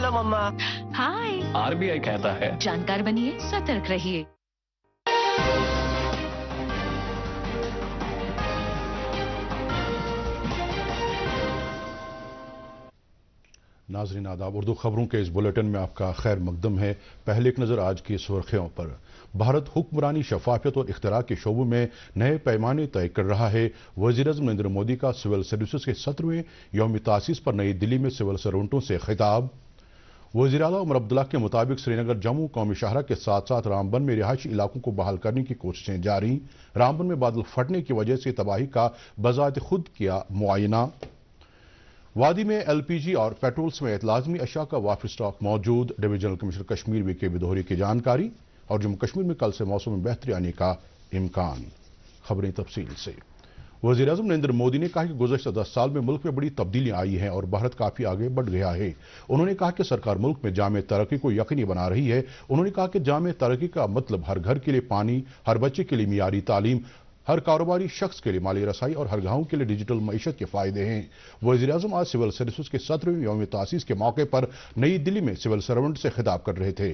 Hello मम्मा। हाय। RBI कहता है जानकार बनिए, सतर्क रहिए। नाज़रीन आदाब, उर्दू खबरों के इस बुलेटिन में आपका खैर मकदम है। पहले एक नज़र आज की सुर्खियों पर। भारत हुक्मरानी, शफाफियत और इख्तिरार के शोबों में नए पैमाने तय कर रहा है। वज़ीर-ए-आज़म नरेंद्र मोदी का सिविल सर्विसेज के 17वें यौम तासीस पर नई दिल्ली में सिविल सर्वेंटों से खिताब। वज़ीर आला उमर अब्दुल्ला के मुताबिक श्रीनगर जम्मू कौमी शाहरा के साथ साथ रामबन में रिहायशी इलाकों को बहाल करने की कोशिशें जारी। रामबन में बादल फटने की वजह से तबाही का बजात खुद किया मुआयना। वादी में एलपीजी और पेट्रोल्स में लाजमी अशिया का वाफी स्टॉक मौजूद। डिवीजनल कमिश्नर कश्मीर वीके बिदोहरी की जानकारी। और जम्मू कश्मीर में कल से मौसम में बेहतरी आने का इम्कान। खबरें तफसील से। वज़ीर-ए-आज़म नरेंद्र मोदी ने कहा कि गुज़श्ता 10 साल में मुल्क में बड़ी तब्दीलियां आई हैं और भारत काफी आगे बढ़ गया है। उन्होंने कहा कि सरकार मुल्क में जामे तरक्की को यकीनी बना रही है। उन्होंने कहा कि जामे तरक्की का मतलब हर घर के लिए पानी, हर बच्चे के लिए मियारी तालीम, हर कारोबारी शख्स के लिए माली रसाई और हर गांव के लिए डिजिटल मईशत के फायदे हैं। वज़ीर-ए-आज़म आज सिविल सर्विसेज के 17वें यौम तासीस के मौके पर नई दिल्ली में सिविल सर्वेंट से खिताब कर रहे थे।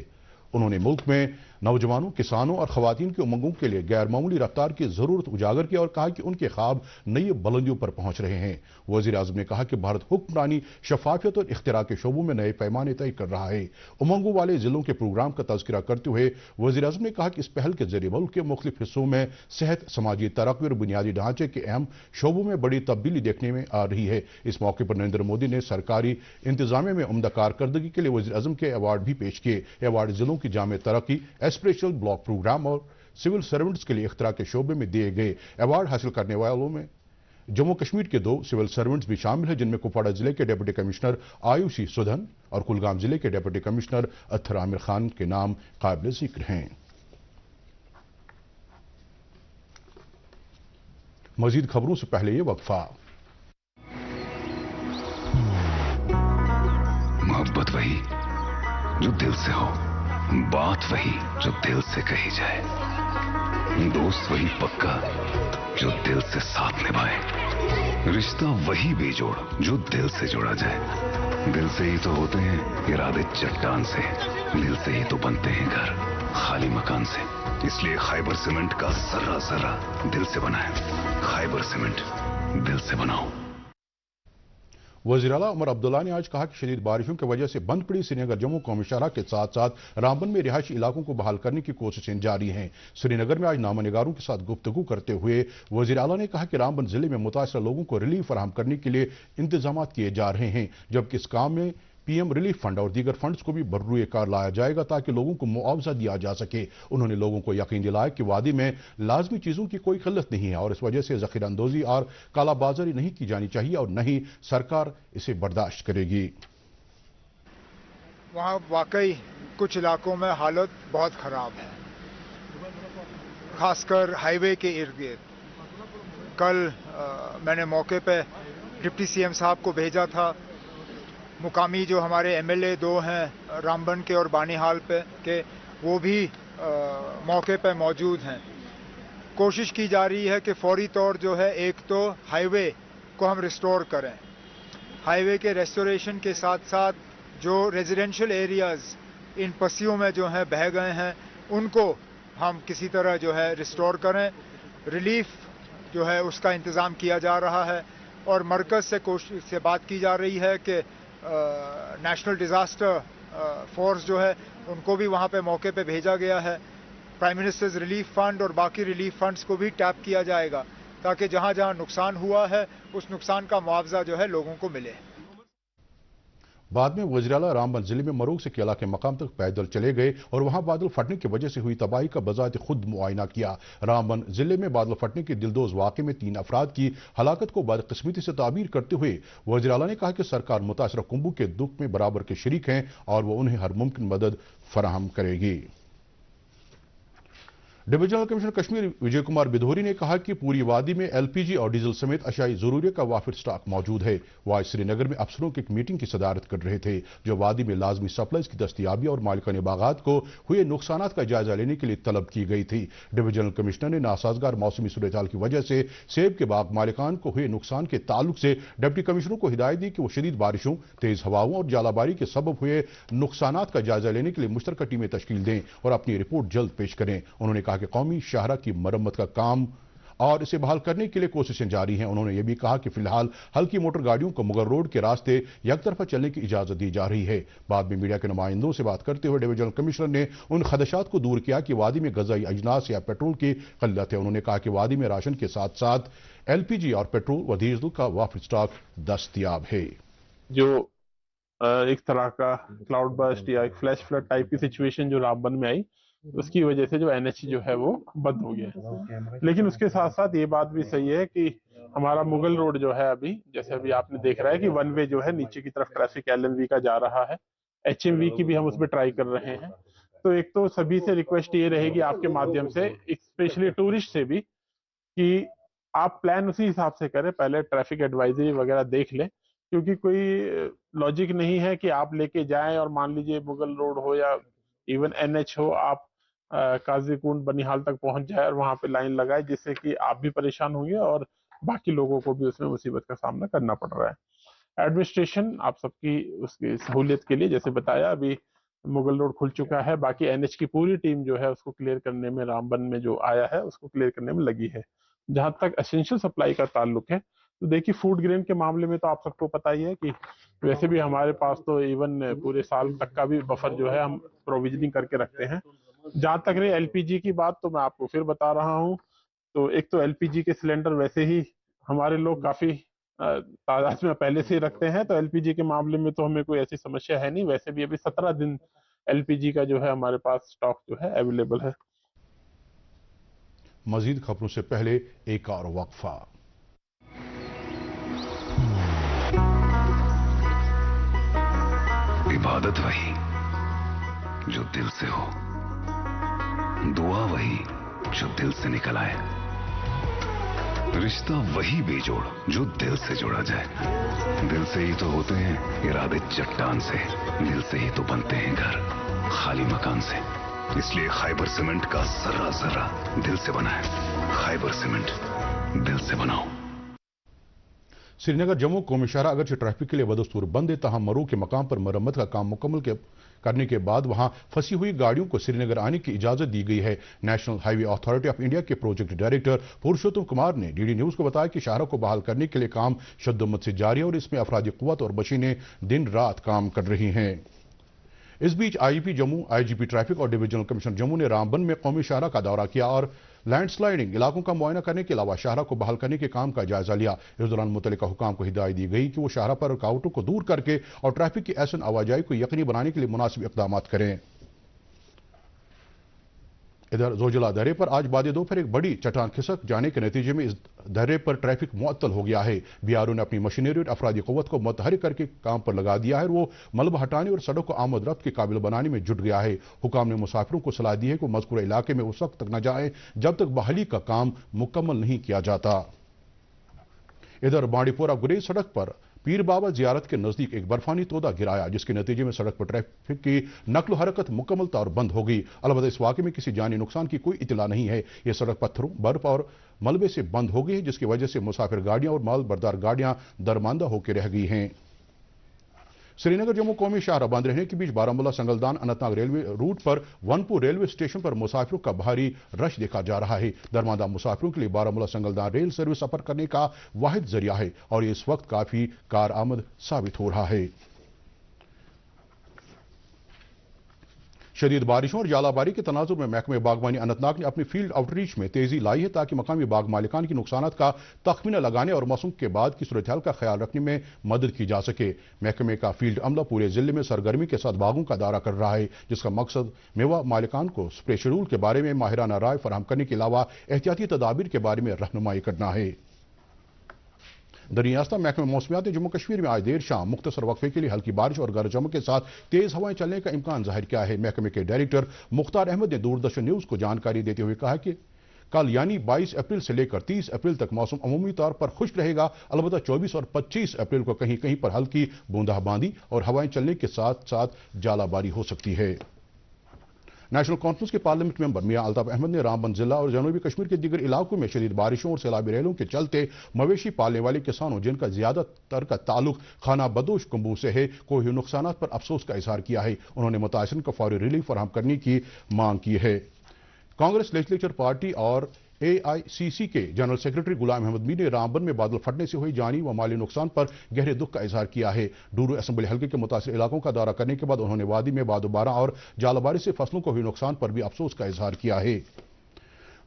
उन्होंने मुल्क में नौजवानों, किसानों और खवातीन की उमंगों के लिए गैर मामूली रफ्तार की जरूरत उजागर की और कहा कि उनके ख्वाब नई बुलंदियों पर पहुंच रहे हैं। वज़ीर-ए-आज़म ने कहा कि भारत हुक्मरानी, शफाफियत और इख्तिरार के शोबों में नए पैमाने तय कर रहा है। उमंगों वाले जिलों के प्रोग्राम का तज़किरा करते हुए वज़ीर-ए-आज़म ने कहा कि इस पहल के जरिए मुल्क के मुख्तलिफ हिस्सों में सेहत, समाजी तरक्की और बुनियादी ढांचे के अहम शोबों में बड़ी तब्दीली देखने में आ रही है। इस मौके पर नरेंद्र मोदी ने सरकारी इंतजामिया में उम्दा कारकर्दगी के लिए वज़ीर-ए-आज़म के अवार्ड भी पेश किए। अवार्ड जिलों की जामे तरक्की, एस्पिरेशनल ब्लॉक प्रोग्राम और सिविल सर्वेंट्स के लिए इख्तिरार के शोबे में दिए गए। अवार्ड हासिल करने वालों में जम्मू कश्मीर के 2 सिविल सर्वेंट्स भी शामिल हैं, जिनमें कुपवाड़ा जिले के डिप्टी कमिश्नर आयुषी सुधन और कुलगाम जिले के डिप्टी कमिश्नर अत्थर आमिर खान के नाम काबिल जिक्र हैं। मजीद खबरों से पहले ये वक्फा। मोहब्बत वही जो दिल से हो, बात वही जो दिल से कही जाए, दोस्त वही पक्का जो दिल से साथ निभाए, रिश्ता वही बेजोड़ जो दिल से जोड़ा जाए। दिल से ही तो होते हैं इरादे चट्टान से, दिल से ही तो बनते हैं घर खाली मकान से। इसलिए खैबर सीमेंट का जर्रा जर्रा दिल से बना है। खैबर सीमेंट, दिल से बनाओ। वज़ीर आला उमर अब्दुल्ला ने आज कहा कि शदीद बारिशों की वजह से बंद पड़ी श्रीनगर जम्मू कौमी शाहरा के साथ साथ रामबन में रिहायशी इलाकों को बहाल करने की कोशिशें जारी हैं। श्रीनगर में आज नामनिगारों के साथ गुफ्तगू करते हुए वज़ीर आला ने कहा कि रामबन जिले में मुतासरा लोगों को रिलीफ फराहम करने के लिए इंतजाम किए जा रहे हैं, जबकि इस काम में पीएम रिलीफ फंड और दीगर फंड्स को भी बर्रुए कार लाया जाएगा ताकि लोगों को मुआवजा दिया जा सके। उन्होंने लोगों को यकीन दिलाया कि वादी में लाजमी चीजों की कोई किल्लत नहीं है और इस वजह से ज़ख़ीरा अंदोज़ी और कालाबाजारी नहीं की जानी चाहिए और न ही सरकार इसे बर्दाश्त करेगी। वहाँ वाकई कुछ इलाकों में हालत बहुत खराब है, खासकर हाईवे के इर्द गिर्द। कल मैंने मौके पे डिप्टी सीएम साहब को भेजा था। मुकामी जो हमारे एमएलए 2 हैं रामबन के और बानीहाल पे के, वो भी मौके पे मौजूद हैं। कोशिश की जा रही है कि फौरी तौर जो है, एक तो हाईवे को हम रिस्टोर करें। हाईवे के रेस्टोरेशन के साथ साथ जो रेजिडेंशियल एरियाज इन पस्सियों में जो है बह गए हैं, उनको हम किसी तरह जो है रिस्टोर करें। रिलीफ जो है उसका इंतज़ाम किया जा रहा है और मरकज़ से बात की जा रही है कि नेशनल डिज़ास्टर फोर्स जो है उनको भी वहाँ पे मौके पे भेजा गया है। प्राइम मिनिस्टर्स रिलीफ फंड और बाकी रिलीफ फंड्स को भी टैप किया जाएगा ताकि जहाँ जहाँ नुकसान हुआ है उस नुकसान का मुआवजा जो है लोगों को मिले। बाद में वज़ीर आला रामबन जिले में मरोग से केला के मकाम तक पैदल चले गए और वहां बादल फटने की वजह से हुई तबाही का बजात खुद मुआयना किया। रामबन जिले में बादल फटने के दिलदोज वाक़े में 3 अफराद की हलाकत को बदकिस्मती से ताबीर करते हुए वज़ीर आला ने कहा कि सरकार मुतासरा कुंबू के दुख में बराबर के शरीक हैं और वह उन्हें हर मुमकिन मदद फराहम करेगी। डिविजनल कमिश्नर कश्मीर विजय कुमार बिधोरी ने कहा कि पूरी वादी में एलपीजी और डीजल समेत अशाई ज़रूरियत का वाफिर स्टॉक मौजूद है। वो आज श्रीनगर में अफसरों की एक मीटिंग की सदारत कर रहे थे जो वादी में लाजमी सप्लाईज की दस्तयाबी और मालिकाने बागात को हुए नुकसानात का जायजा लेने के लिए तलब की गई थी। डिविजनल कमिश्नर ने नासाजगार मौसमी सूरत-ए-हाल की वजह से सेब के बाग मालिकान को हुए नुकसान के ताल्लुक से डिप्टी कमिश्नरों को हिदायत दी कि वो शदीद बारिशों, तेज हवाओं और जालाबारी के सबब हुए नुकसानात का जायजा लेने के लिए मुश्तरका टीमें तश्कील दें और अपनी रिपोर्ट जल्द पेश करें। उन्होंने कहा कि कौमी शाहरा की मरम्मत का काम और इसे बहाल करने के लिए कोशिशें जारी हैं। उन्होंने यह भी कहा कि फिलहाल हल्की मोटर गाड़ियों को मुगल रोड के रास्ते यकतरफा चलने की इजाजत दी जा रही है। बाद में मीडिया के नुमाइंदों से बात करते हुए डिविजनल कमिश्नर ने उन खदशात को दूर किया कि वादी में गज़ाई अजनास या पेट्रोल की किल्लत है। उन्होंने कहा कि वादी में राशन के साथ साथ एलपीजी और पेट्रोल व डीजल का वाफिर स्टॉक दस्तयाब है। जो एक तरह का क्लाउड बर्स्ट या एक फ्लैश फ्लड टाइप की सिचुएशन जो रामबन में आई, उसकी वजह से जो एनएच जो है वो बंद हो गया। लेकिन उसके साथ साथ ये बात भी सही है कि हमारा मुगल रोड जो है अभी, जैसे अभी आपने देख रहा है कि वन वे जो है नीचे की तरफ ट्रैफिक एलएमवी का जा रहा है, एचएमवी की भी हम उसमें ट्राई कर रहे हैं। तो एक तो सभी से रिक्वेस्ट ये रहेगी आपके माध्यम से, स्पेशली टूरिस्ट से भी, कि आप प्लान उसी हिसाब से करें, पहले ट्रैफिक एडवाइजरी वगैरह देख लें, क्योंकि कोई लॉजिक नहीं है कि आप लेके जाएं और मान लीजिए मुगल रोड हो या इवन एनएच हो, आप काजीकुंड बनिहाल तक पहुंच जाए और वहां पे लाइन लगाए, जिससे कि आप भी परेशान होंगे और बाकी लोगों को भी उसमें मुसीबत का सामना करना पड़ रहा है। एडमिनिस्ट्रेशन आप सबकी उसकी सहूलियत के लिए, जैसे बताया, अभी मुगल रोड खुल चुका है, बाकी एनएच की पूरी टीम जो है उसको क्लियर करने में, रामबन में जो आया है उसको क्लियर करने में लगी है। जहां तक एसेंशियल सप्लाई का ताल्लुक है, तो देखिए फूड ग्रेन के मामले में तो आप सबको पता ही है कि वैसे भी हमारे पास तो इवन पूरे साल तक का भी बफर जो है हम प्रोविजनिंग करके रखते हैं। जहां तक रही एलपीजी की बात, तो मैं आपको फिर बता रहा हूं, तो एक तो एलपीजी के सिलेंडर वैसे ही हमारे लोग काफी तादाद में पहले से ही रखते हैं, तो एलपीजी के मामले में तो हमें कोई ऐसी समस्या है नहीं। वैसे भी अभी 17 दिन एलपीजी का जो है हमारे पास स्टॉक जो है अवेलेबल है। मजीद खबरों से पहले एक और वक्फा। इबादत वही जो दिल से हो, दुआ वही जो दिल से निकल आए, रिश्ता वही बेजोड़ जो दिल से जोड़ा जाए। दिल से ही तो होते हैं इरादे चट्टान से, दिल से ही तो बनते हैं घर खाली मकान से। इसलिए खैबर सीमेंट का जर्रा जर्रा दिल से बना है। खैबर सीमेंट, दिल से बनाओ। श्रीनगर जम्मू कौमी शाहरा अगरचे ट्रैफिक के लिए बदस्तूर बंद है, तहम मरू के मकाम पर मरम्मत का काम मुकम्मल करने के बाद वहां फंसी हुई गाड़ियों को श्रीनगर आने की इजाजत दी गई है। National highway authority of India के प्रोजेक्ट डायरेक्टर पुरुषोत्तम कुमार ने डीडी न्यूज को बताया कि शाहरा को बहाल करने के लिए काम शद्दोमत से जारी है और इसमें अफरादी कुव्वत और मशीनें दिन रात काम कर रही हैं। इस बीच आईजीपी जम्मू, आईजीपी ट्रैफिक और डिविजनल कमिश्नर जम्मू ने रामबन में कौमी शाहरा का दौरा किया और लैंडस्लाइडिंग इलाकों का मुआयना करने के अलावा शाहरा को बहाल करने के काम का जायजा लिया। इस दौरान मुतल्लिका हुकाम को हिदायत दी गई कि वो शाहरा पर रुकावटों को दूर करके और ट्रैफिक की ऐसन आवाजाही को यकीनी बनाने के लिए मुनासिब इकदाम करें। इधर जोजिला दर्रे पर आज बाद दोपहर एक बड़ी चट्टान खिसक जाने के नतीजे में इस दर्रे पर ट्रैफिक मुअत्तल हो गया है। बीआरओ ने अपनी मशीनरी और अफरादी कुव्वत को मुतहरिक करके काम पर लगा दिया है और वो मलबा हटाने और सड़क को आमद रफ्त के काबिल बनाने में जुट गया है। हुकाम ने मुसाफिरों को सलाह दी है कि मज़कूरा इलाके में उस वक्त तक न जाएं जब तक बहाली का काम मुकम्मल नहीं किया जाता। इधर बांडीपोरा गुरेज सड़क पर पीर बाबा जियारत के नजदीक एक बर्फानी तोदा गिराया, जिसके नतीजे में सड़क पर ट्रैफिक की नकल हरकत मुकम्मल तौर बंद हो गई। अलबत्ता इस वाक़े में किसी जानी नुकसान की कोई इतला नहीं है। यह सड़क पत्थरों, बर्फ और मलबे से बंद हो गई है, जिसकी वजह से मुसाफिर गाड़ियां और माल बरदार गाड़ियां दरमांदा होकर रह गई हैं। श्रीनगर जम्मू कौमी शाहरा बंद रहने के बीच बारामूला संगलदान अनंतनाग रेलवे रूट पर वनपुर रेलवे स्टेशन पर मुसाफिरों का भारी रश देखा जा रहा है। दरमांदा मुसाफिरों के लिए बारामूला संगलदान रेल सर्विस सफर करने का वाहिद जरिया है और ये इस वक्त काफी कारआमद साबित हो रहा है। शदीद बारिशों और जालाबारी के तनाजुर में महकमे बागवानी अनंतनाग ने अपनी फील्ड आउटरीच में तेजी लाई है ताकि मकामी बाग मालिकान की नुकसानात का तखमीना लगाने और मौसम के बाद की सूरत हाल का ख्याल रखने में मदद की जा सके। महकमे का फील्ड अमला पूरे जिले में सरगर्मी के साथ बागों का दौरा कर रहा है, जिसका मकसद मेवा मालिकान को स्प्रे शेड्यूल के बारे में माहिराना राय फराहम करने के अलावा एहतियाती तदाबीर के बारे में रहनुमाई करना है। दरियास्ता महकमे मौसमियात ने जम्मू कश्मीर में आज देर शाम मुख्तसर वक्फे के लिए हल्की बारिश और गरज चमक के साथ तेज हवाएं चलने का इम्कान जाहिर किया है। महकमे के डायरेक्टर मुख्तार अहमद ने दूरदर्शन न्यूज को जानकारी देते हुए कहा कि कल यानी 22 अप्रैल से लेकर 30 अप्रैल तक मौसम अमूमी तौर पर खुश्क रहेगा। अलबत्ता 24 और 25 अप्रैल को कहीं कहीं पर हल्की बूंदाबांदी और हवाएं चलने के साथ साथ जालाबारी हो सकती है। नेशनल कॉन्फ्रेंस के पार्लियामेंट मेंबर मियां अल्ताफ अहमद ने रामबन जिला और जनूबी कश्मीर के दीगर इलाकों में शदीद बारिशों और सैलाबी रेलों के चलते मवेशी पालने वाले किसानों जिनका ज्यादातर का ताल्लुक खाना बदोश कुंबू से है को हुए नुकसान पर अफसोस का इजहार किया है। उन्होंने मुतासिरीन को फौरी रिलीफ फराहम करने की मांग की है। कांग्रेस लेजिस्लेचर पार्टी और AICC के जनरल सेक्रेटरी गुलाम अहमद मीर ने रामबन में बादल फटने से हुई जानी व माली नुकसान पर गहरे दुख का इजहार किया है। डूरू असेंबली हल्के के मुतासिर इलाकों का दौरा करने के बाद उन्होंने वादी में बादोबारा और जालबारी से फसलों को हुए नुकसान पर भी अफसोस का इजहार किया है।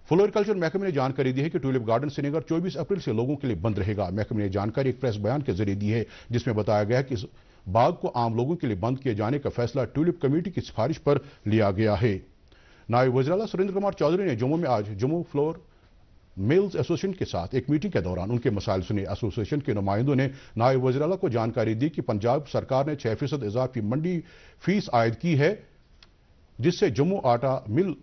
फ्लोरिकल्चर महकमे ने जानकारी दी है कि ट्यूलिप गार्डन श्रीनगर 24 अप्रैल से लोगों के लिए बंद रहेगा। महकमे ने जानकारी एक प्रेस बयान के जरिए दी है जिसमें बताया गया है कि इस बाग को आम लोगों के लिए बंद किए जाने का फैसला ट्यूलिप कमेटी की सिफारिश पर लिया गया है। नायब वज़ीर-ए-आला सुरेंद्र कुमार चौधरी ने जम्मू में आज जम्मू फ्लोर मिल्स एसोसिएशन के साथ एक मीटिंग के दौरान उनके मसाइल सुने। एसोसिएशन के नुमाइंदों ने नायब वज़ीर-ए-आला को जानकारी दी कि पंजाब सरकार ने 6% इजाफी मंडी फीस आयद की है जिससे जम्मू आटा मिल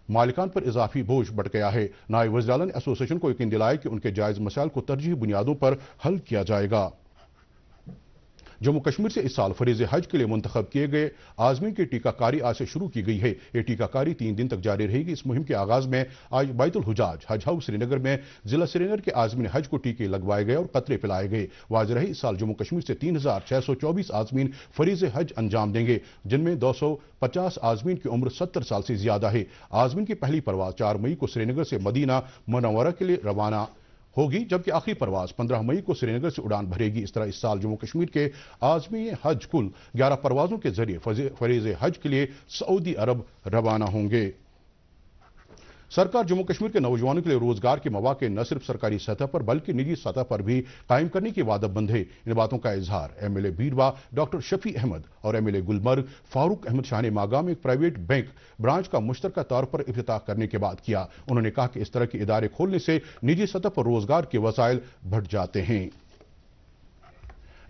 मालिकान पर इजाफी बोझ बढ़ गया है। नायब वज़ीर-ए-आला ने एसोसिएशन को यकीन दिलाया कि उनके जायज मसाइल को तरजीही बुनियादों पर हल किया जाएगा। जम्मू कश्मीर से इस साल फरीज हज के लिए मुंतखब किए गए आज़मीन की टीकाकारी आज से शुरू की गई है। ये टीकाकारी 3 दिन तक जारी रहेगी। इस मुहिम के आगाज में आज बैतुल हुजाज हज हाउस श्रीनगर में जिला श्रीनगर के आज़मीन हज को टीके लगवाए गए और कतरे पिलाए गए। वाज़ेह रहे इस साल जम्मू कश्मीर से 3624 आज़मीन फरीज हज अंजाम देंगे जिनमें 250 आज़मीन की उम्र 70 साल से ज्यादा है। आज़मीन की पहली परवाज 4 मई को श्रीनगर से मदीना मुनव्वरा के लिए रवाना होगी जबकि आखिरी परवाज 15 मई को श्रीनगर से उड़ान भरेगी। इस तरह इस साल जम्मू कश्मीर के आज़मीन हज कुल 11 परवाजों के जरिए फरीज हज के लिए सऊदी अरब रवाना होंगे। सरकार जम्मू कश्मीर के नौजवानों के लिए रोजगार के मौके न सिर्फ सरकारी सतह पर बल्कि निजी सतह पर भी कायम करने की वादाबंद है। इन बातों का इजहार MLA बीरवा डॉक्टर शफी अहमद और MLA गुलमर्ग फारूक अहमद शाह ने मागाम में एक प्राइवेट बैंक ब्रांच का मुश्तरका तौर पर इफ्तिताह करने के बाद किया। उन्होंने कहा कि इस तरह के इदारे खोलने से निजी सतह पर रोजगार के वसाइल बढ़ जाते हैं।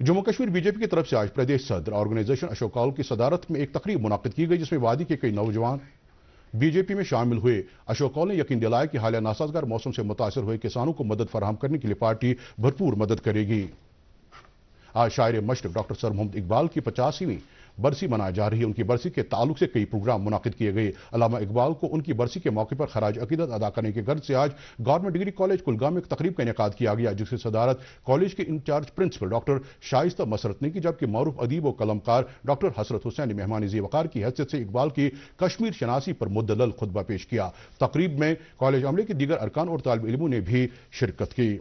जम्मू कश्मीर बीजेपी की तरफ से आज प्रदेश सदर ऑर्गेनाइजेशन अशोक कौल की सदारत में एक तकरीब मुनाकिद की गई जिसमें वादी के कई नौजवान बीजेपी में शामिल हुए। अशोक कौल ने यकीन दिलाया कि हालिया नासाजगार मौसम से मुतासर हुए किसानों को मदद फराहम करने के लिए पार्टी भरपूर मदद करेगी। आज शायर मशरक डॉक्टर सर मोहम्मद इकबाल की 50वीं बरसी मनाई जा रही है। उनकी बरसी के ताल्लुक से कई प्रोग्राम मुनाकिद किए गए। अल्लामा इकबाल को उनकी बरसी के मौके पर खराज अकीदत अदा करने के गर्ज से आज गवर्नमेंट डिग्री कॉलेज कुलगाम में एक तकरीब का इनेकाद किया गया जिसकी सदारत कॉलेज के इंचार्ज प्रिंसिपल डॉक्टर शाइस्ता मसरत ने की जबकि मारूफ अदीब और कलमकार डॉक्टर हसरत हुसैन ने मेहमान ज़ी-वक़ार की हैसियत से इकबाल की कश्मीर शनासी पर मुद्दलल खुतबा पेश किया। तकरीब में कॉलेज अमले के दीगर अरकान और तालिब इल्मों ने भी शिरकत की।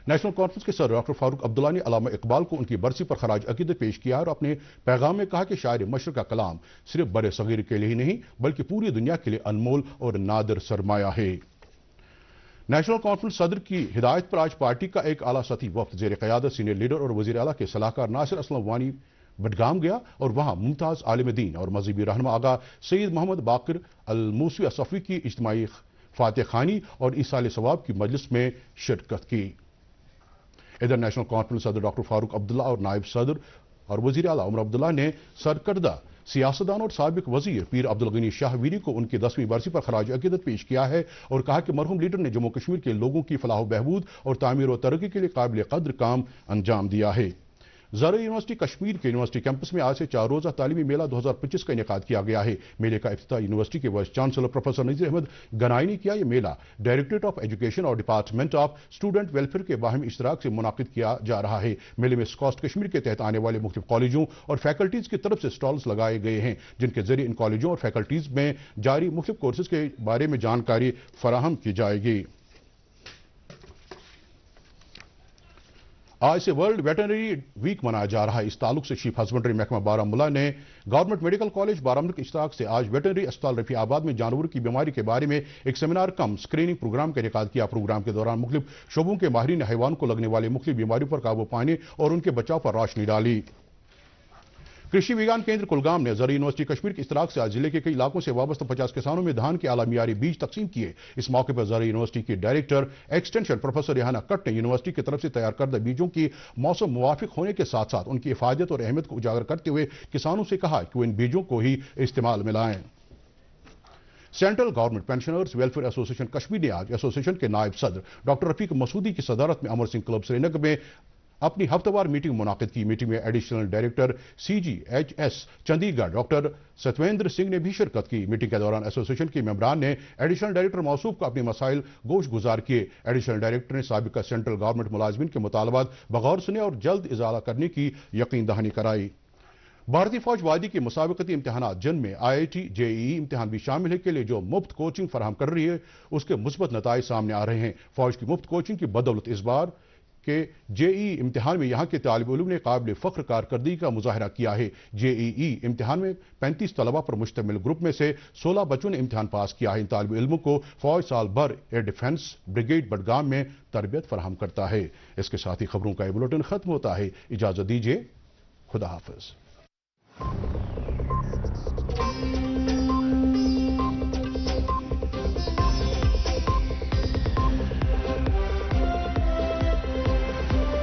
नेशनल कॉन्फ्रेंस के सदर डॉक्टर फारूक अब्दुल्ला ने अल्लामा इकबाल को उनकी बरसी पर खराज अकीदत पेश किया और अपने पैगाम में कहा कि शायर मशरक का कलाम सिर्फ बड़े सगीर के लिए ही नहीं बल्कि पूरी दुनिया के लिए अनमोल और नादिर सरमाया है। नेशनल कॉन्फ्रेंस सदर की हिदायत पर आज पार्टी का एक आला सतही वफ्द ज़ेर क़यादत सीनियर लीडर और वज़ीर आला के सलाहकार नासिर असलम वानी बडगाम गया और वहां मुमताज आलिम दीन और मजहबी रहनुमा आगा सईद मोहम्मद बाकिर अल मूसी असफ़ी की इज्तिमाई फातिह खानी और ईसाल सवाब की मजलिस में शिरकत की। इधर नेशनल कॉन्फ्रेंस सदर डॉक्टर फारूक अब्दुल्ला और नायब सदर और वज़ीर आला उमर अब्दुल्ला ने सरकर्दा सियासतदान और साबिक वजीर पीर अब्दुल गनी शाह वीरी को उनकी 10वीं बरसी पर खराज अकीदत पेश किया है और कहा कि मरहूम लीडर ने जम्मू कश्मीर के लोगों की फलाह बहबूद और तामीर और तरक्की के लिए काबिल कद्र काम अंजाम दिया है। ज़रा यूनिवर्सिटी कश्मीर के यूनिवर्सिटी कैंपस में आज से 4 रोज़ा तालीमी मेला 2025 का इनेकाद किया गया है। मेले का इफ्तिताह यूनिवर्सिटी के वाइस चांसलर प्रोफेसर नज़ीर अहमद गनाई ने किया। यह मेला डायरेक्टरेट ऑफ एजुकेशन और डिपार्टमेंट ऑफ स्टूडेंट वेलफेयर के बाहमी इश्तराक से मुनाकिद किया जा रहा है। मेले में स्कॉस्ट कश्मीर के तहत आने वाले मुख्तलिफ कॉलेजों और फैकल्टीज की तरफ से स्टॉल्स लगाए गए हैं जिनके जरिए इन कॉलेजों और फैकल्टीज में जारी मुख्तलिफ कोर्सेज के बारे में जानकारी फराहम की जाएगी। आज से वर्ल्ड वेटरनरी वीक मनाया जा रहा है। इस ताल्लुक से चीफ हस्बेंड्री महकमा बारामूला ने गवर्नमेंट मेडिकल कॉलेज बारामूला के इश्तराक से आज वेटरनरी अस्पताल रफी आबाद में जानवरों की बीमारी के बारे में एक सेमिनार कम स्क्रीनिंग प्रोग्राम का इनेकाद किया। प्रोग्राम के दौरान मुख्तलिफ शोबों के माहिरीन ने हैवान को लगने वाली मुख्तलिफ बीमारियों पर काबू पाने और उनके बचाव पर रोशनी डाली। कृषि विज्ञान केंद्र कुलगाम ने ज़र यूनिवर्सिटी कश्मीर के इश्तराक से आज जिले के कई इलाकों से वाबस्ता 50 किसानों में धान के आला मियारी बीज तकसीम किए। इस मौके पर ज़र यूनिवर्सिटी की director extension professor Rehana cut ने यूनिवर्सिटी की तरफ से तैयार करदा बीजों की मौसम मुवाफिक होने के साथ साथ उनकी हिफाजत और अहमियत को उजागर करते हुए किसानों से कहा कि वो इन बीजों को ही इस्तेमाल में लाएं। Central government pensioners welfare association Kashmir ने आज एसोसिएशन के नायब सदर डॉक्टर रफीक मसूदी की सदारत में अमर सिंह क्लब श्रीनगर में अपनी हफ्तेवार मीटिंग मुनाकिद की। मीटिंग में additional director CGHS Chandigarh doctor Satvendra Singh ने भी शिरकत की। मीटिंग के दौरान एसोसिएशन के मेंबरान ने एडिशनल डायरेक्टर मौसूफ को अपने मसाइल गोश गुजार किए। एडिशनल डायरेक्टर ने साबिका सेंट्रल गवर्नमेंट मुलाजमीन के मुतालबात बगौर सुने और जल्द इजाला करने की यकीन दहानी कराई। भारतीय फौज वादी के मुसाबकती इम्तहानात जिनमें IIT JEE इम्तहान भी शामिल है के लिए जो मुफ्त कोचिंग फराहम कर रही है उसके मुस्बत नताइज सामने आ रहे हैं। फौज की मुफ्त कोचिंग की बदौलत इस बार के JEE इम्तिहान में यहाँ के तालिब इल्म ने काबिल फ़ख्र कारकर्दगी का मुजाहरा किया है। JEE इम्तिहान में 35 तलबा पर मुश्तमिल ग्रुप में से 16 बच्चों ने इम्तिहान पास किया है। इन तालिब इल्मों को फौज साल भर एयर डिफेंस ब्रिगेड बडगाम में तरबियत फराहम करता है। इसके साथ ही खबरों का ये बुलेटिन खत्म होता है। इजाज़त दीजिए, खुदा हाफिज।